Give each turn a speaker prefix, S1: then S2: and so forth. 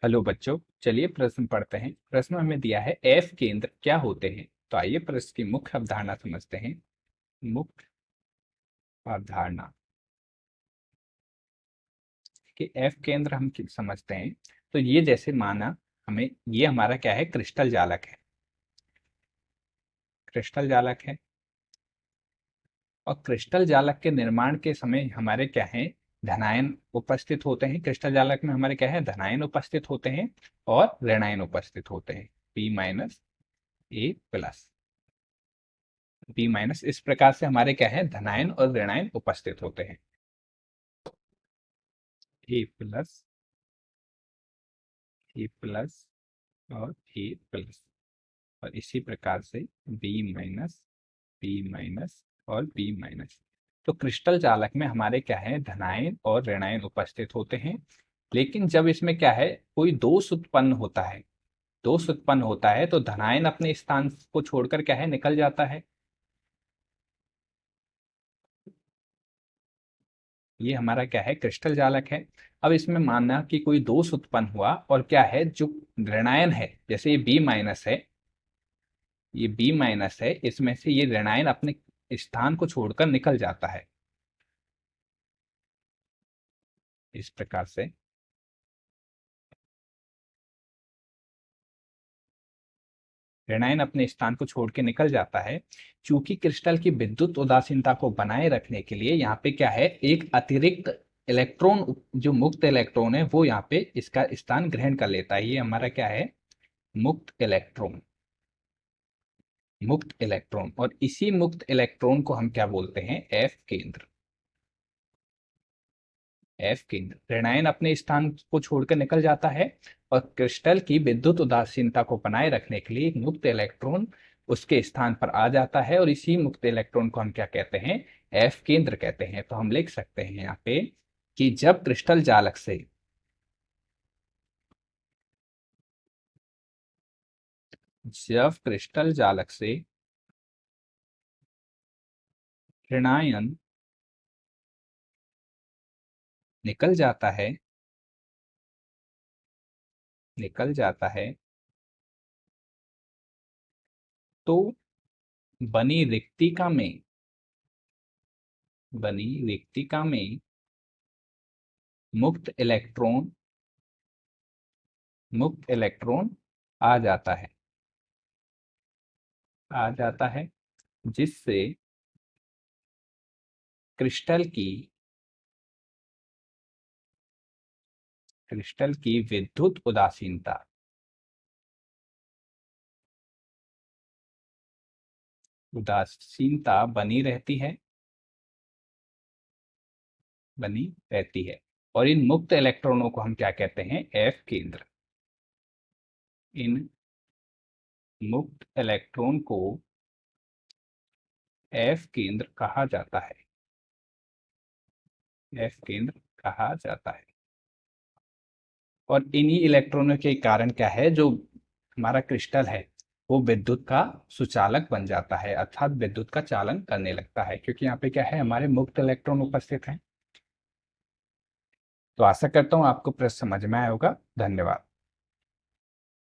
S1: Hello बच्चों, चलिए प्रश्न पढ़ते हैं। प्रश्न में हमें दिया है एफ केंद्र क्या होते हैं। तो आइए प्रश्न की मुख्य अवधारणा समझते हैं। मुख्य अवधारणा कि एफ केंद्र हम समझते हैं। तो ये जैसे माना हमें ये हमारा क्या है, क्रिस्टल जालक है। क्रिस्टल जालक है और क्रिस्टल जालक के निर्माण के समय हमारे क्या है, धनायन उपस्थित होते हैं। क्रिस्टल जालक में हमारे क्या है, धनायन उपस्थित होते हैं और ऋणायन उपस्थित होते हैं। पी माइनस ए प्लस बी माइनस, इस प्रकार से हमारे क्या है, धनायन और ऋणायन उपस्थित होते हैं। ए प्लस, ए प्लस और ए प्लस, और इसी प्रकार से बी माइनस, बी माइनस और बी माइनस। तो क्रिस्टल जालक में हमारे क्या है, धनायन और ऋणायन उपस्थित होते हैं। लेकिन जब इसमें क्या है, कोई दोष उत्पन्न होता है, दोष उत्पन्न होता है तो धनायन अपने स्थान को छोड़कर क्या है, निकल जाता है। ये हमारा क्या है, क्रिस्टल जालक है। अब इसमें मानना कि कोई दोष उत्पन्न हुआ और क्या है, जो ऋणायन है, जैसे ये बी माइनस है, ये बी माइनस है, इसमें से ये ऋणायन अपने स्थान को छोड़कर निकल जाता है। इस प्रकार से ऋणायन अपने स्थान को छोड़ के निकल जाता है। चूंकि क्रिस्टल की विद्युत उदासीनता को बनाए रखने के लिए यहाँ पे क्या है, एक अतिरिक्त इलेक्ट्रॉन, जो मुक्त इलेक्ट्रॉन है वो यहाँ पे इसका स्थान ग्रहण कर लेता है। ये हमारा क्या है, मुक्त इलेक्ट्रॉन, मुक्त इलेक्ट्रॉन। और इसी मुक्त इलेक्ट्रॉन को हम क्या बोलते हैं, एफ केंद्र। एफ केंद्र, ऋणायन अपने स्थान को छोड़कर निकल जाता है और क्रिस्टल की विद्युत उदासीनता को बनाए रखने के लिए एक मुक्त इलेक्ट्रॉन उसके स्थान पर आ जाता है, और इसी मुक्त इलेक्ट्रॉन को हम क्या कहते हैं, एफ केंद्र कहते हैं। तो हम लिख सकते हैं यहाँ पे कि जब क्रिस्टल जालक से, जब क्रिस्टल जालक से ऋणायन निकल जाता है, निकल जाता है, तो बनी रिक्तिका में, बनी रिक्तिका में मुक्त इलेक्ट्रॉन, मुक्त इलेक्ट्रॉन आ जाता है, आ जाता है, जिससे क्रिस्टल की, क्रिस्टल की विद्युत उदासीनता, उदासीनता बनी रहती है, बनी रहती है। और इन मुक्त इलेक्ट्रॉनों को हम क्या कहते हैं, एफ केंद्र। इन मुक्त इलेक्ट्रॉन को एफ केंद्र कहा जाता है, एफ केंद्र कहा जाता है। और इन्हीं इलेक्ट्रॉनों के कारण क्या है, जो हमारा क्रिस्टल है वो विद्युत का सुचालक बन जाता है, अर्थात विद्युत का चालन करने लगता है, क्योंकि यहाँ पे क्या है, हमारे मुक्त इलेक्ट्रॉन उपस्थित हैं। तो आशा करता हूँ आपको प्रश्न समझ में आया होगा। धन्यवाद।